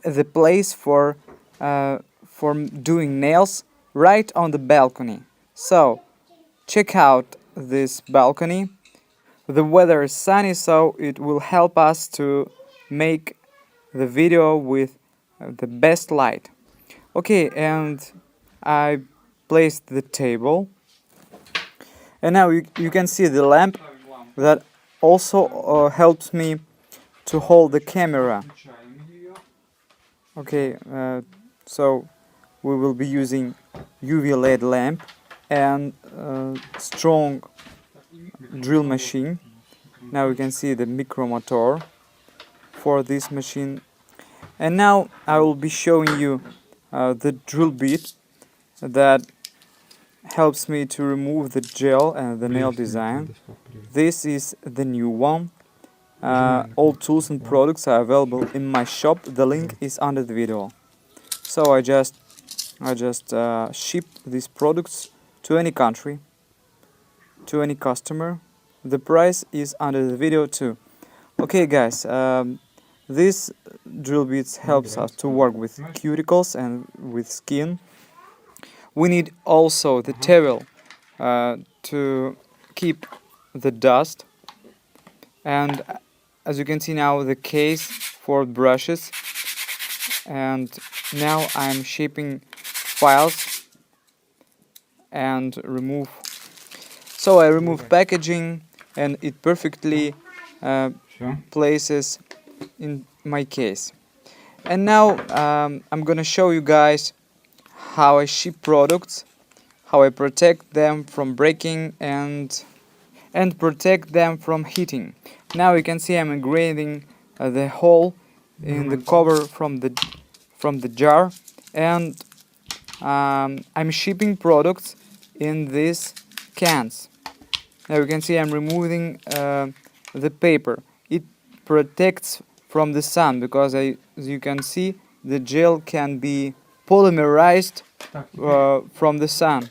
the place for doing nails right on the balcony. So check out this balcony. The weather is sunny, so it will help us to make the video with the best light. Okay, and I placed the table, and now you can see the lamp that also helps me to hold the camera. Okay, so we will be using UV LED lamp and strong drill machine. Now you can see the micro motor for this machine, and now I will be showing you the drill bit that helps me to remove the gel and the nail design. This is the new one. All tools and products are available in my shop. The link is under the video. So I just ship these products to any country, to any customer. The price is under the video too. Okay, guys, this drill bits helps us to work with cuticles and with skin. We need also the towel to keep the dust, and as you can see now, the case for brushes. And now I'm shaping files and remove. So I remove packaging, and it perfectly places in my case. And now I'm gonna show you guys how I ship products, how I protect them from breaking and protect them from heating. Now you can see I'm engraving the hole in the cover from the jar, and I'm shipping products in these cans. Now you can see I'm removing the paper. It protects from the sun because as you can see, the gel can be polymerized from the sun.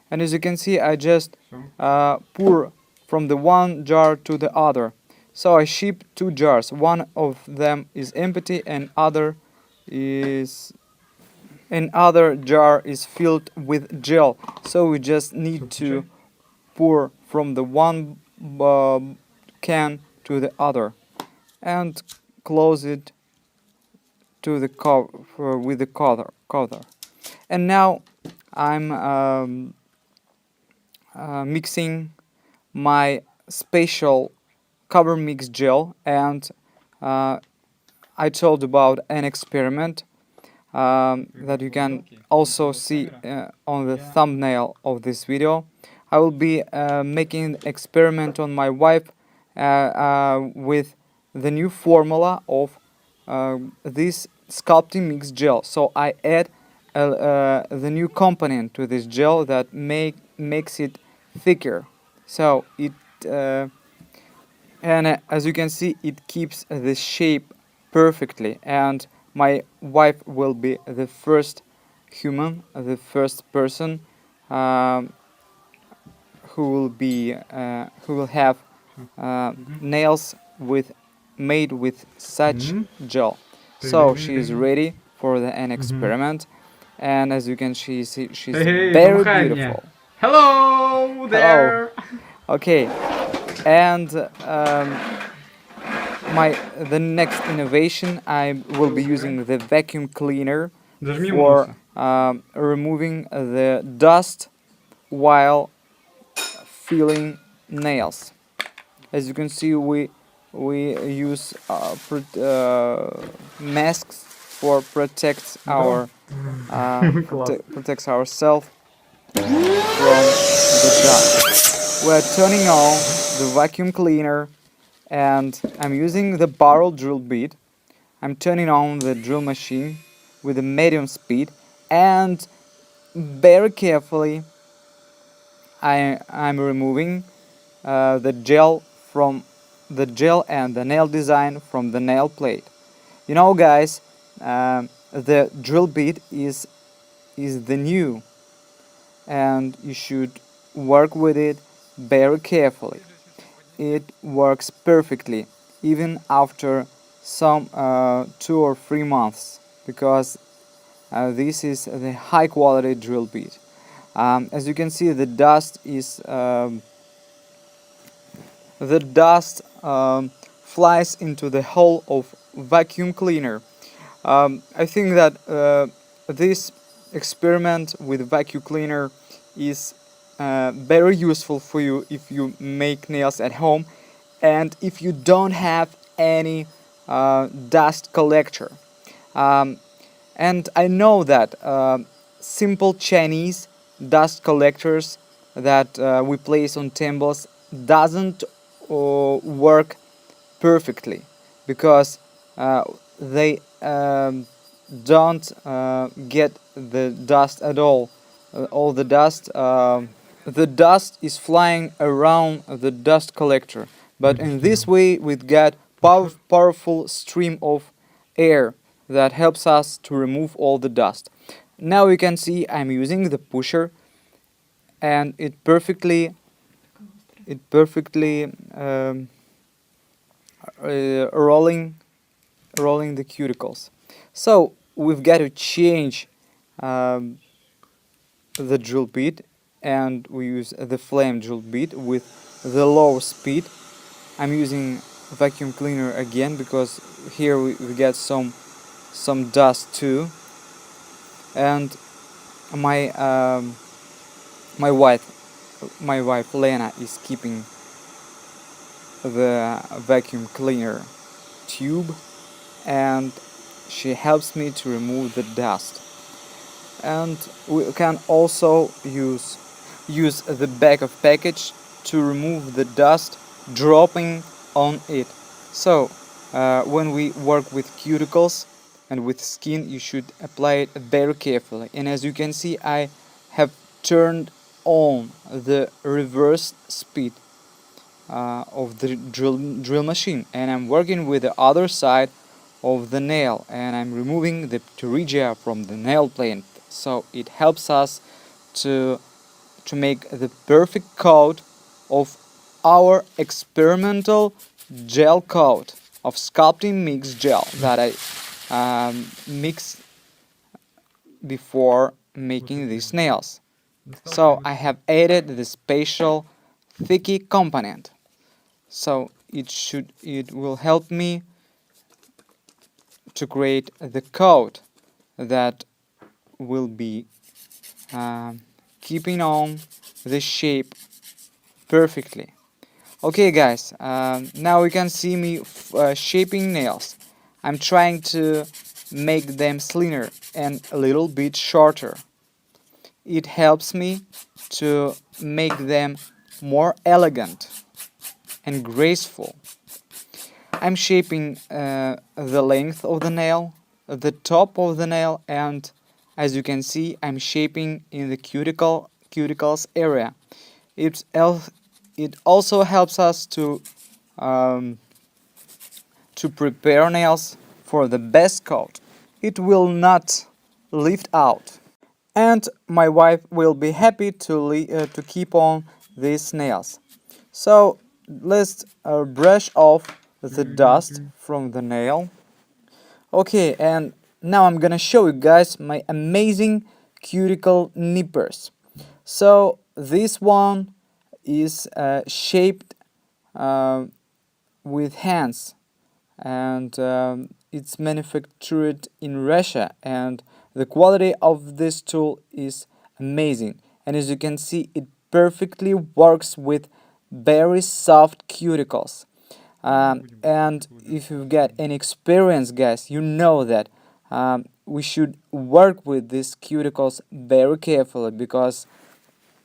And as you can see, I just pour from the one jar to the other. So I ship 2 jars. One of them is empty, and other jar is filled with gel. So we just need to pour from the one can to the other and close it to the cover with the cover. And now I'm mixing my special cover mix gel, and I told about an experiment that you can also see on the thumbnail of this video. I will be making an experiment on my wife with the new formula of this sculpting mix gel. So I add the new component to this gel that makes it thicker. So it and as you can see, it keeps the shape perfectly, and my wife will be the first human, the first person who will have nails made with such gel. So she is ready for an experiment, and as you can see, she's very beautiful. Hello there. Hello. Okay, and the next innovation, I will be using the vacuum cleaner for removing the dust while filling nails. As you can see, we use masks for protects ourselves from the dust. We're turning on the vacuum cleaner, and I'm using the barrel drill bit. I'm turning on the drill machine with a medium speed, and very carefully I'm removing the gel and the nail design from the nail plate. You know, guys, the drill bit is the new, and you should work with it very carefully. It works perfectly even after some 2 or 3 months. because this is the high quality drill bit. As you can see, the dust flies into the hole of vacuum cleaner. I think that this experiment with vacuum cleaner is very useful for you if you make nails at home and if you don't have any dust collector. Um, and I know that simple Chinese dust collectors that we place on tables doesn't work perfectly because they don't get the dust at all. All the dust is flying around the dust collector. But in this way, we get powerful stream of air that helps us to remove all the dust. Now you can see I'm using the pusher, and it perfectly rolling the cuticles. So we've got to change um, the drill bit, and we use the flame drill bit with the low speed. I'm using vacuum cleaner again because here we get some dust too, and my my wife Lena is keeping the vacuum cleaner tube, and she helps me to remove the dust. And we can also use the back of package to remove the dust dropping on it. So when we work with cuticles and with skin, you should apply it very carefully. And as you can see, I have turned on the reverse speed of the drill machine, and I'm working with the other side of the nail, and I'm removing the pterygia from the nail plate, so it helps us to make the perfect coat of our experimental gel coat of sculpting mix gel that I mixed before making these nails. So I have added the special thicky component, so it will help me to create the coat that will be keeping on the shape perfectly. Okay guys, now you can see me shaping nails. I'm trying to make them slimmer and a little bit shorter. It helps me to make them more elegant and graceful. I'm shaping the length of the nail, the top of the nail, and as you can see, I'm shaping in the cuticles area. It also helps us um, to prepare nails for the best coat. It will not lift out, and my wife will be happy to keep on these nails. So let's brush off the dust from the nail. Okay, and now I'm gonna show you guys my amazing cuticle nippers. So this one is shaped uh, with hands, and it's manufactured in Russia, and the quality of this tool is amazing. And as you can see, it perfectly works with very soft cuticles. And if you get any experience, guys, you know that we should work with these cuticles very carefully because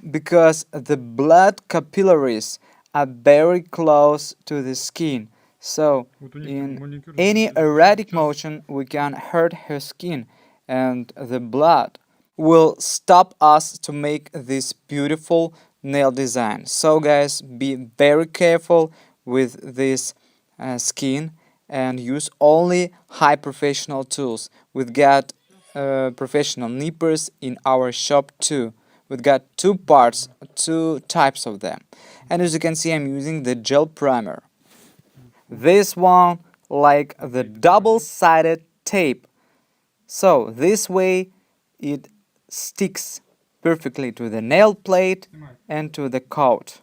the blood capillaries are very close to the skin. So in any erratic motion we can hurt her skin, and the blood will stop us to make this beautiful nail design. So guys, be very careful with this skin and use only high professional tools. We've got professional nippers in our shop too. We've got two types of them. And as you can see, I'm using the gel primer. This one like the double-sided tape. So this way it sticks perfectly to the nail plate and to the coat.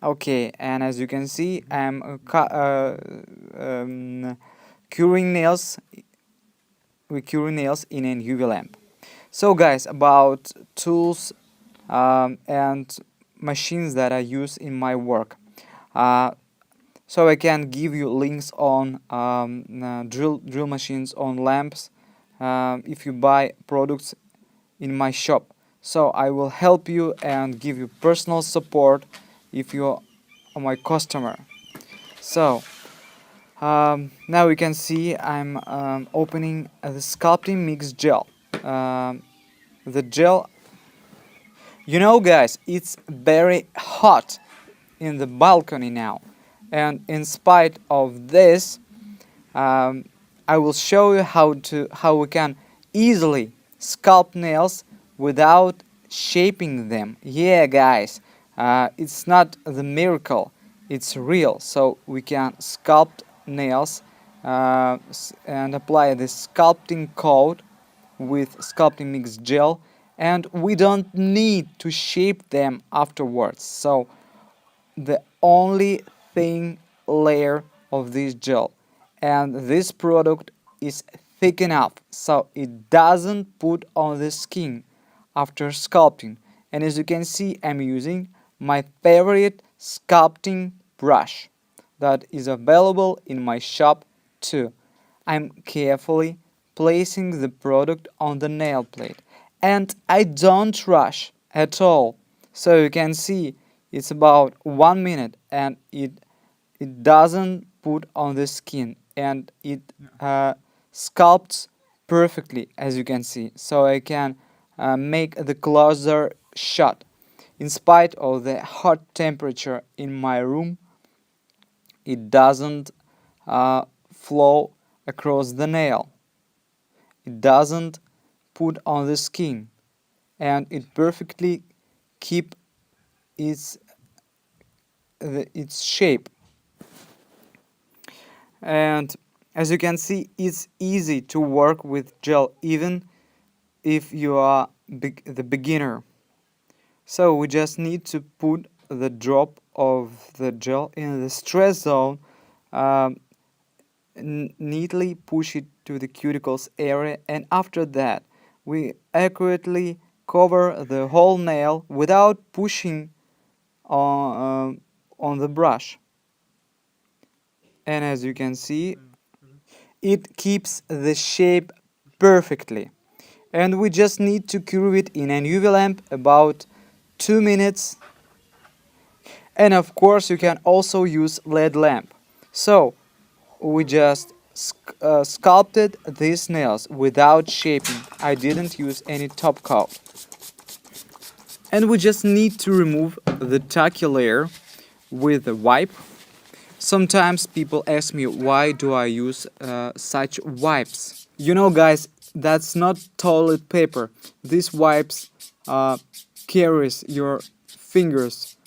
Okay, and as you can see, I'm curing nails in an UV lamp. So guys, about tools and machines that I use in my work. So I can give you links on drill machines, on lamps, if you buy products in my shop. So I will help you and give you personal support if you are my customer. So now you can see I'm opening the sculpting mix gel. The gel, you know guys, it's very hot in the balcony now, and in spite of this, I will show you how we can easily sculpt nails without shaping them. Yeah guys, it's not the miracle, it's real. So we can sculpt nails and apply the sculpting coat with sculpting mix gel, and we don't need to shape them afterwards. So the only thin layer of this gel, and this product is thick enough so it doesn't put on the skin after sculpting. And as you can see, I'm using my favorite sculpting brush that is available in my shop too. I'm carefully placing the product on the nail plate, and I don't rush at all. So you can see it's about 1 minute, and it doesn't put on the skin, and it sculpts perfectly, as you can see. So I can make the closer shut. In spite of the hot temperature in my room, it doesn't flow across the nail. It doesn't put on the skin, and it perfectly keep its shape. And as you can see, it's easy to work with gel even if you are the beginner. So we just need to put the drop of the gel in the stress zone, neatly push it to the cuticles area, and after that we accurately cover the whole nail without pushing on the brush. And as you can see, it keeps the shape perfectly. And we just need to cure it in an UV lamp about 2 minutes. And of course you can also use LED lamp. So we just sculpted these nails without shaping. I didn't use any top coat. And we just need to remove the tacky layer with a wipe. Sometimes people ask me, why do I use such wipes? You know guys, that's not toilet paper. These wipes carries your fingers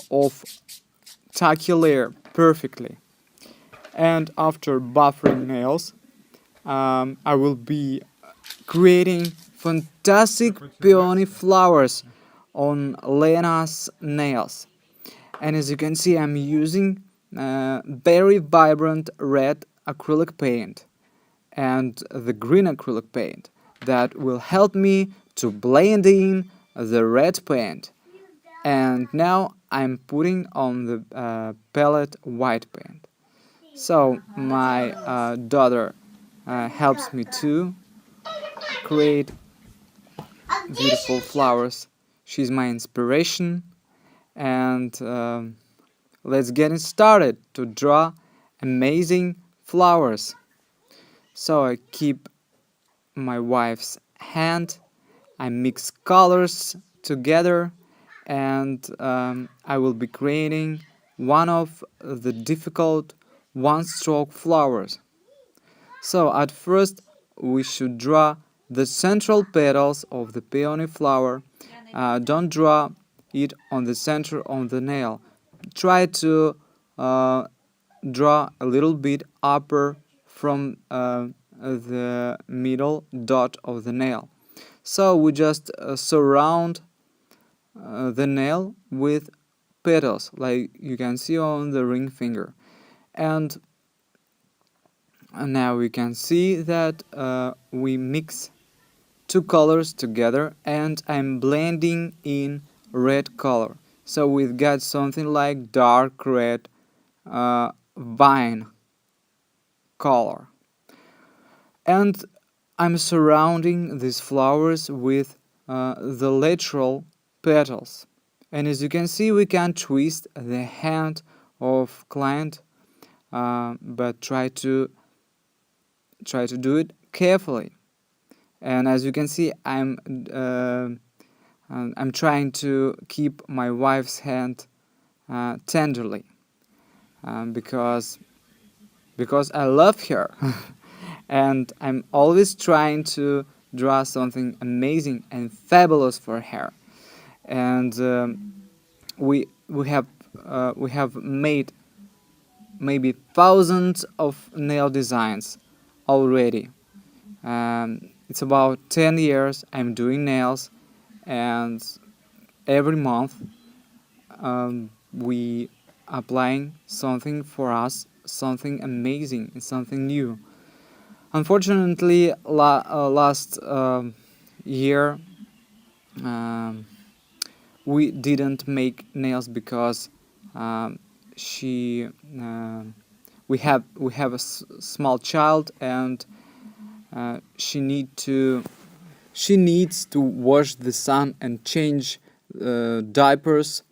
of tacky layer perfectly. And after buffering nails, I will be creating fantastic peony flowers on Lena's nails. And as you can see, I'm using very vibrant red acrylic paint and the green acrylic paint that will help me to blend in the red paint. And now I'm putting on the palette white paint. So my daughter helps me to create beautiful flowers. She's my inspiration, and let's get started to draw amazing flowers. So I keep my wife's hand, I mix colors together, and I will be creating one of the difficult one-stroke flowers. So at first we should draw the central petals of the peony flower. Don't draw it on the center of the nail. Try to draw a little bit upper from the middle dot of the nail. So we just surround the nail with petals, like you can see on the ring finger. And now we can see that we mix two colors together, and I'm blending in red color. So we've got something like dark red vine color. And I'm surrounding these flowers with the lateral petals. And as you can see, we can twist the hand of client, but try to do it carefully. And as you can see, I'm trying to keep my wife's hand tenderly, because I love her. And I'm always trying to draw something amazing and fabulous for her. And we have made maybe thousands of nail designs already. It's about 10 years I'm doing nails, and every month we applying something for us, something amazing and something new. Unfortunately, last year we didn't make nails because she we have a small child, and she needs to wash the son and change diapers.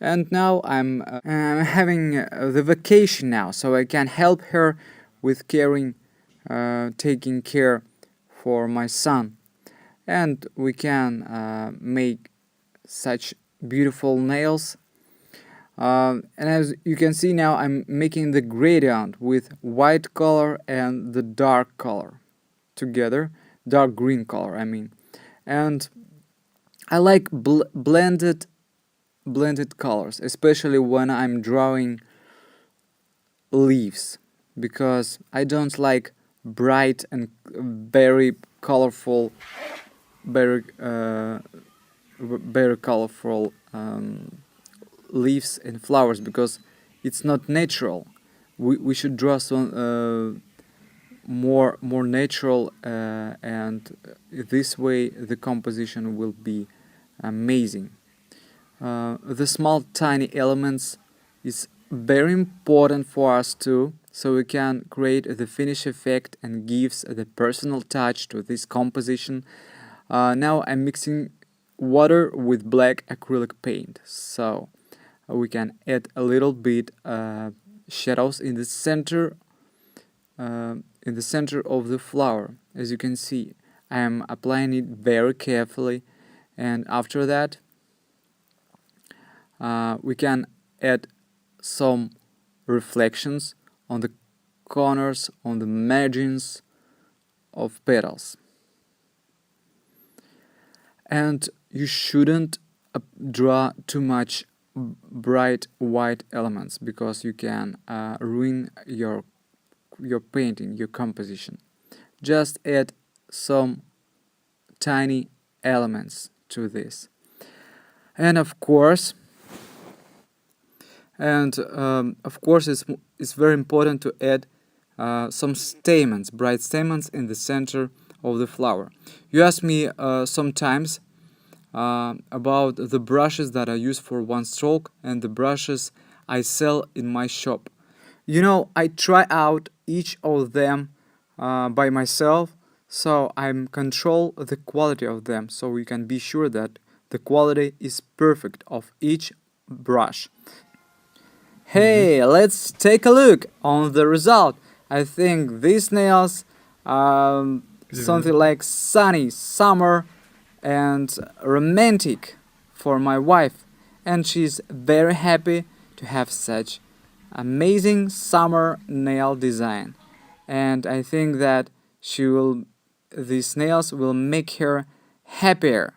And now I'm having the vacation now, so I can help her with taking care for my son, and we can make such beautiful nails. And as you can see now, I'm making the gradient with white color and the dark color together, dark green color, I mean. And I like blended colors, especially when I'm drawing leaves, because I don't like bright and very colorful, very colorful leaves and flowers, because it's not natural. We should draw some more natural, and this way the composition will be amazing. The small tiny elements is very important for us too, so we can create the finish effect and gives the personal touch to this composition. Now I'm mixing water with black acrylic paint, so we can add a little bit shadows in the center of the flower. As you can see, I am applying it very carefully, and after that we can add some reflections on the corners, on the margins of petals. And you shouldn't draw too much bright white elements, because you can ruin your painting, your composition. Just add some tiny elements to this. And of course, it's very important to add some stamens, bright stamens in the center of the flower. You asked me sometimes about the brushes that I use for one stroke and the brushes I sell in my shop. You know, I try out each of them by myself, so I control the quality of them, so we can be sure that the quality is perfect of each brush. Hey, let's take a look on the result. I think these nails something like sunny, summer, and romantic for my wife, and she's very happy to have such amazing summer nail design. And I think that these nails will make her happier.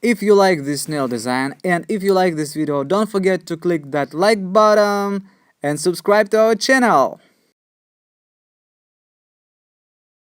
If you like this nail design and if you like this video, don't forget to click that like button and subscribe to our channel.